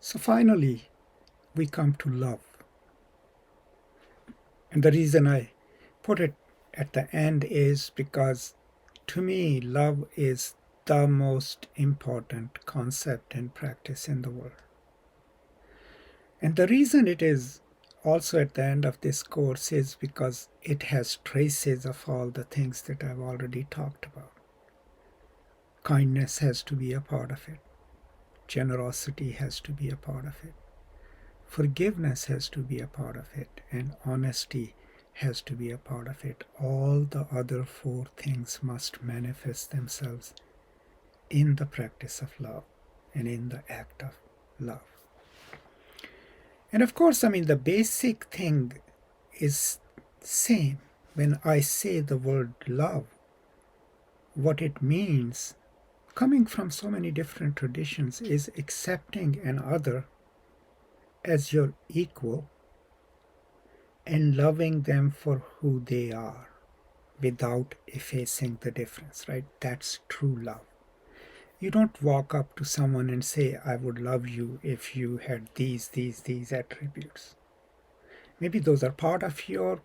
So finally, we come to love. And the reason I put it at the end is because to me, love is the most important concept and practice in the world. And the reason it is also at the end of this course is because it has traces of all the things that I've already talked about. Kindness has to be a part of it. Generosity has to be a part of it. Forgiveness has to be a part of it. And honesty has to be a part of it. All the other four things must manifest themselves in the practice of love and in the act of love. And of course, the basic thing is same. When I say the word love, what it means, coming from so many different traditions, is accepting an other as your equal and loving them for who they are without effacing the difference, right? That's true love. You don't walk up to someone and say, I would love you if you had these attributes. Maybe those are part of your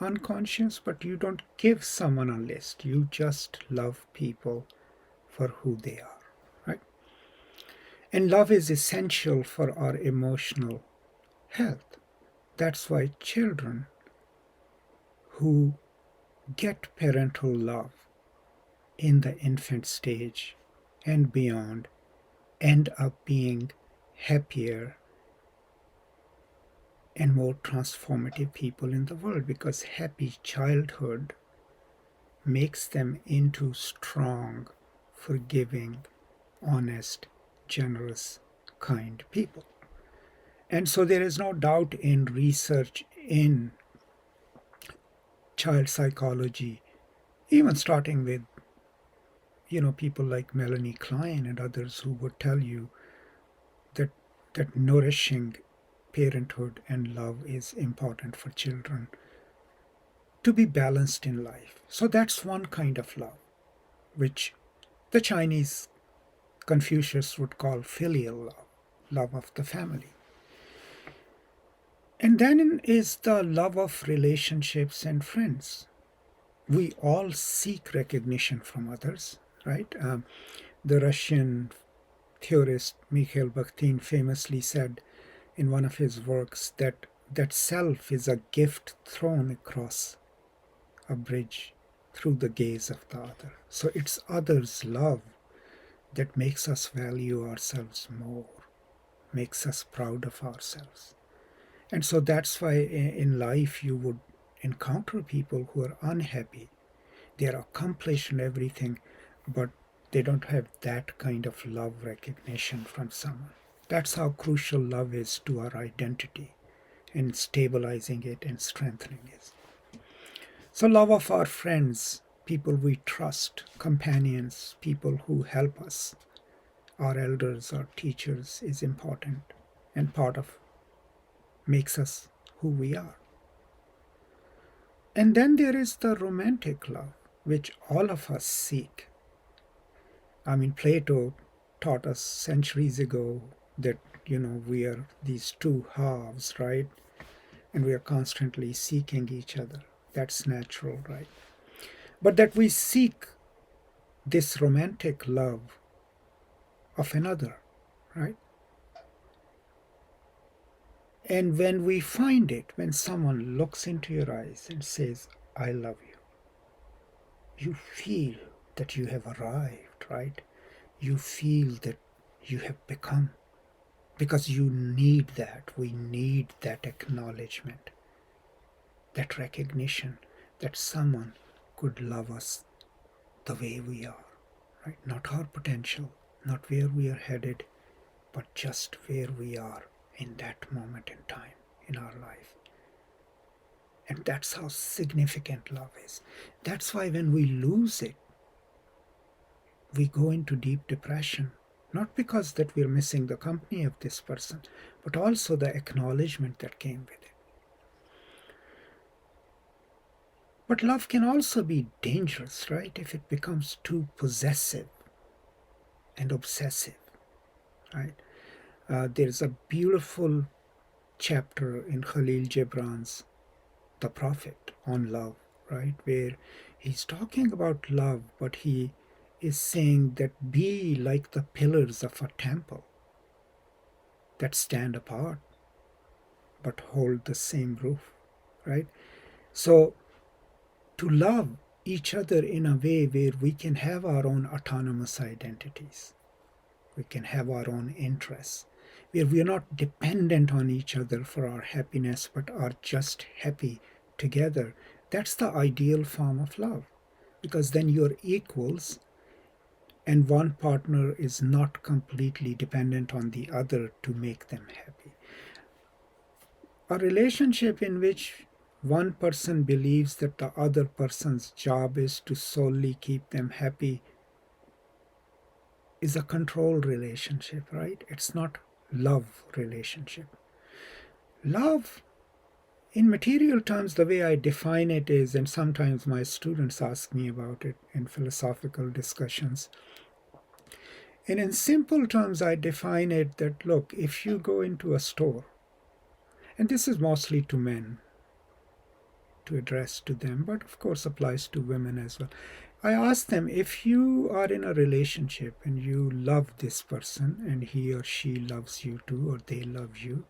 unconscious, but you don't give someone a list. You just love people for who they are, right? And love is essential for our emotional health. That's why children who get parental love in the infant stage and beyond end up being happier and more transformative people in the world, because happy childhood makes them into strong, forgiving, honest, generous, kind people. And so there is no doubt in research in child psychology, even starting with people like Melanie Klein and others, who would tell you that nourishing parenthood and love is important for children to be balanced in life. So that's one kind of love, which the Chinese Confucius would call filial love, love of the family. And then is the love of relationships and friends. We all seek recognition from others, right? The Russian theorist Mikhail Bakhtin famously said in one of his works that self is a gift thrown across a bridge through the gaze of the other. So it's others' love that makes us value ourselves more, makes us proud of ourselves. And so that's why in life you would encounter people who are unhappy. They are accomplished in everything, but they don't have that kind of love recognition from someone. That's how crucial love is to our identity and stabilizing it and strengthening it. So love of our friends, people we trust, companions, people who help us, our elders, our teachers, is important and part of makes us who we are. And then there is the romantic love, which all of us seek. Plato taught us centuries ago that, we are these two halves, right? And we are constantly seeking each other. That's natural, right? But that we seek this romantic love of another, right? And when we find it, when someone looks into your eyes and says, I love you, you feel that you have arrived, right? You feel that you have become, because you need that. We need that acknowledgement, that recognition that someone could love us the way we are, right? Not our potential, not where we are headed, but just where we are in that moment in time in our life. And that's how significant love is. That's why when we lose it, we go into deep depression, not because that we're missing the company of this person, but also the acknowledgement that came with it. But love can also be dangerous, right? If it becomes too possessive and obsessive, right? There's a beautiful chapter in Khalil Gibran's The Prophet on love, right? Where he's talking about love, but he is saying that be like the pillars of a temple that stand apart but hold the same roof, right? So to love each other in a way where we can have our own autonomous identities, we can have our own interests, where we are not dependent on each other for our happiness but are just happy together. That's the ideal form of love, because then you're equals and one partner is not completely dependent on the other to make them happy. A relationship in which one person believes that the other person's job is to solely keep them happy is a control relationship, right? It's not love relationship. Love, in material terms, the way I define it is, and sometimes my students ask me about it in philosophical discussions, and in simple terms, I define it that, look, if you go into a store, and this is mostly to men, to address to them, but of course applies to women as well. I ask them, if you are in a relationship and you love this person and he or she loves you too, or they love you,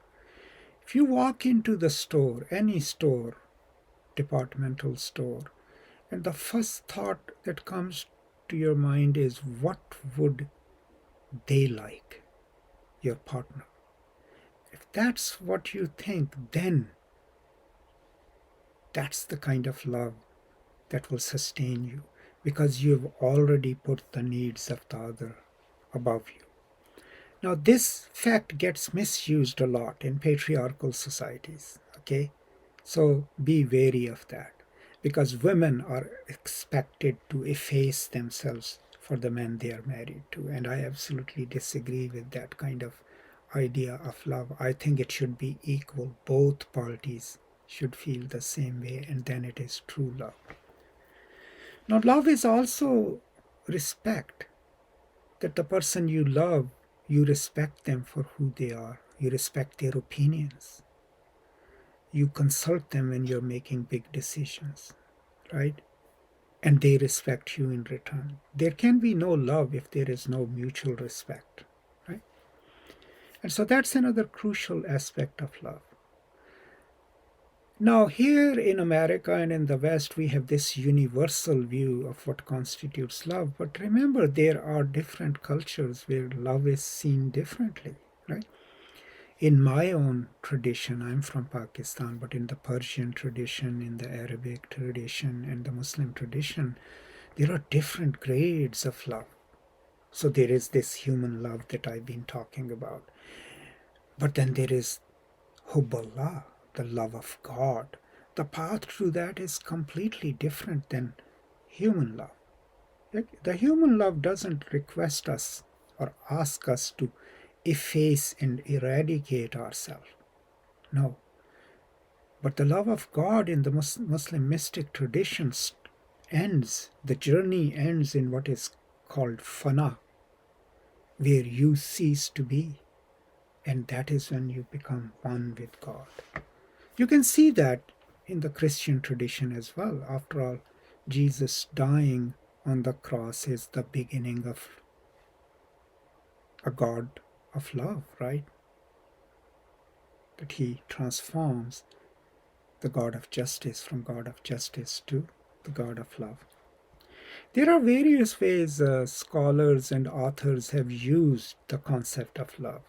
if you walk into the store, any store, departmental store, and the first thought that comes to your mind is, what would they like, your partner? If that's what you think, then that's the kind of love that will sustain you, because you've already put the needs of the other above you. Now, this fact gets misused a lot in patriarchal societies, okay? So be wary of that, because women are expected to efface themselves for the men they are married to, and I absolutely disagree with that kind of idea of love. I think it should be equal. Both parties should feel the same way, and then it is true love. Now, love is also respect, that the person you love, you respect them for who they are. You respect their opinions. You consult them when you're making big decisions, right? And they respect you in return. There can be no love if there is no mutual respect, right? And so that's another crucial aspect of love. Now, here in America and in the West, we have this universal view of what constitutes love. But remember, there are different cultures where love is seen differently, right? In my own tradition, I'm from Pakistan, but in the Persian tradition, in the Arabic tradition, and the Muslim tradition, there are different grades of love. So there is this human love that I've been talking about. But then there is Hubballah, the love of God. The path to that is completely different than human love. The human love doesn't request us or ask us to efface and eradicate ourselves. No. But the love of God in the Muslim mystic traditions ends, the journey ends in what is called fana, where you cease to be. And that is when you become one with God. You can see that in the Christian tradition as well. After all, Jesus dying on the cross is the beginning of a God of love, right? That he transforms the God of justice from God of justice to the God of love. There are various ways scholars and authors have used the concept of love.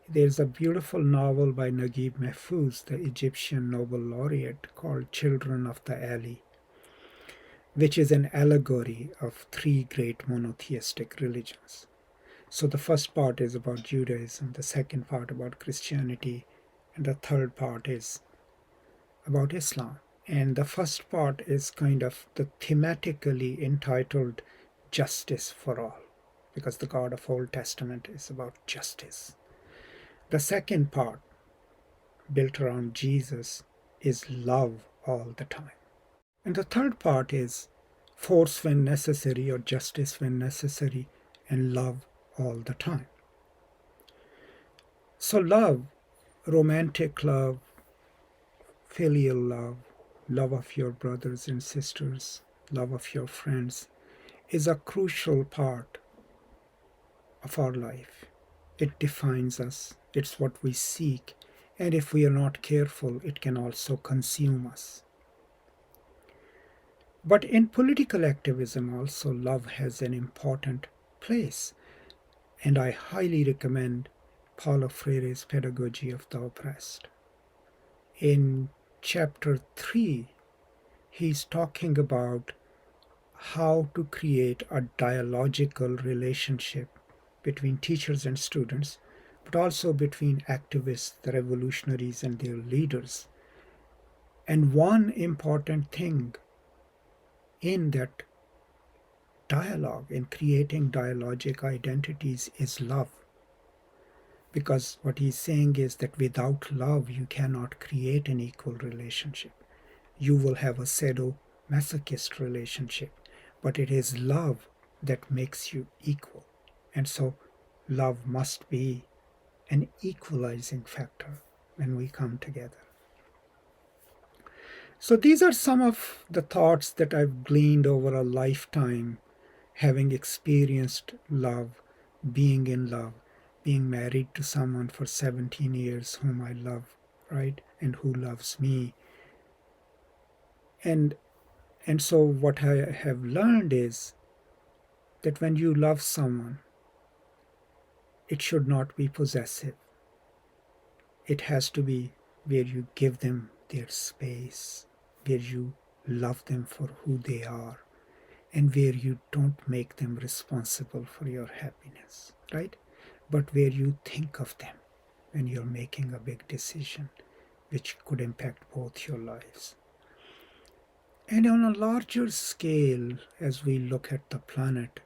There's a beautiful novel by Naguib Mahfouz, the Egyptian Nobel laureate, called Children of the Alley, which is an allegory of three great monotheistic religions. So the first part is about Judaism, the second part about Christianity, and the third part is about Islam. And the first part is kind of the thematically entitled Justice for All, because the God of Old Testament is about justice. The second part, built around Jesus, is love all the time. And the third part is force when necessary or justice when necessary and love all the time. So love, romantic love, filial love, love of your brothers and sisters, love of your friends, is a crucial part of our life. It defines us, it's what we seek, and if we are not careful, it can also consume us. But in political activism also, love has an important place, and I highly recommend Paulo Freire's Pedagogy of the Oppressed. In chapter 3, he's talking about how to create a dialogical relationship between teachers and students, but also between activists, the revolutionaries, and their leaders. And one important thing in that dialogue, in creating dialogic identities, is love. Because what he's saying is that without love, you cannot create an equal relationship. You will have a sadomasochist relationship, but it is love that makes you equal. And so love must be an equalizing factor when we come together. So these are some of the thoughts that I've gleaned over a lifetime, having experienced love, being in love, being married to someone for 17 years whom I love, right, and who loves me. And so what I have learned is that when you love someone, it should not be possessive. It has to be where you give them their space, where you love them for who they are, and where you don't make them responsible for your happiness, right? But where you think of them when you're making a big decision which could impact both your lives. And on a larger scale, as we look at the planet,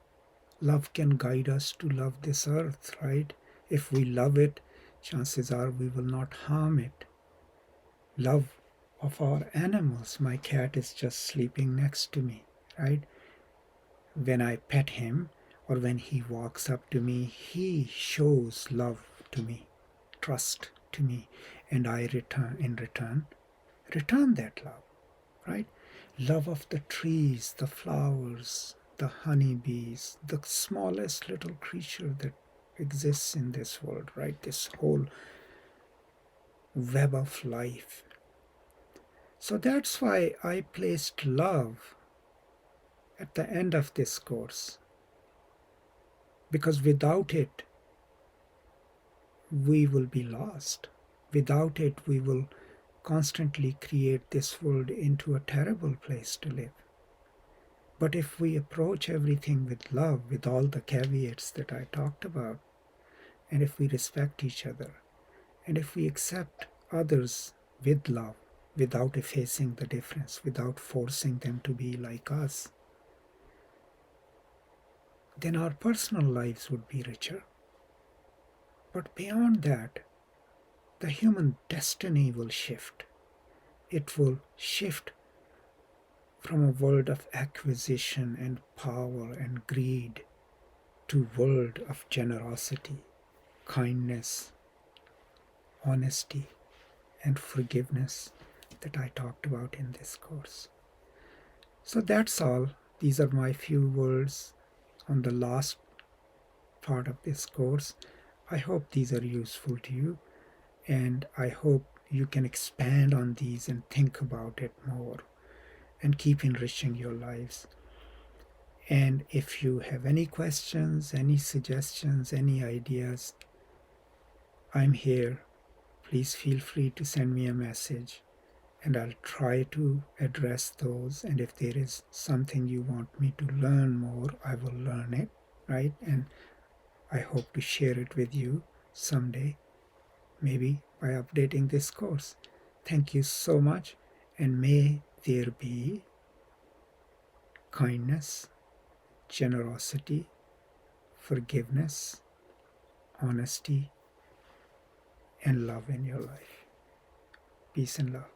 love can guide us to love this earth, right? If we love it, chances are we will not harm it. Love of our animals. My cat is just sleeping next to me, right? When I pet him or when he walks up to me, he shows love to me, trust to me, and I return that love, right? Love of the trees, the flowers, the honeybees, the smallest little creature that exists in this world, right? This whole web of life. So that's why I placed love at the end of this course, because without it, we will be lost. Without it, we will constantly create this world into a terrible place to live. But if we approach everything with love, with all the caveats that I talked about, and if we respect each other, and if we accept others with love, without effacing the difference, without forcing them to be like us, then our personal lives would be richer. But beyond that, the human destiny will shift. It will shift from a world of acquisition and power and greed to a world of generosity, kindness, honesty, and forgiveness that I talked about in this course. So that's all. These are my few words on the last part of this course. I hope these are useful to you, and I hope you can expand on these and think about it more and keep enriching your lives. And if you have any questions, any suggestions, any ideas, I'm here. Please feel free to send me a message, and I'll try to address those. And if there is something you want me to learn more, I will learn it, right? And I hope to share it with you someday, maybe by updating this course. Thank you so much, and may there be kindness, generosity, forgiveness, honesty, and love in your life. Peace and love.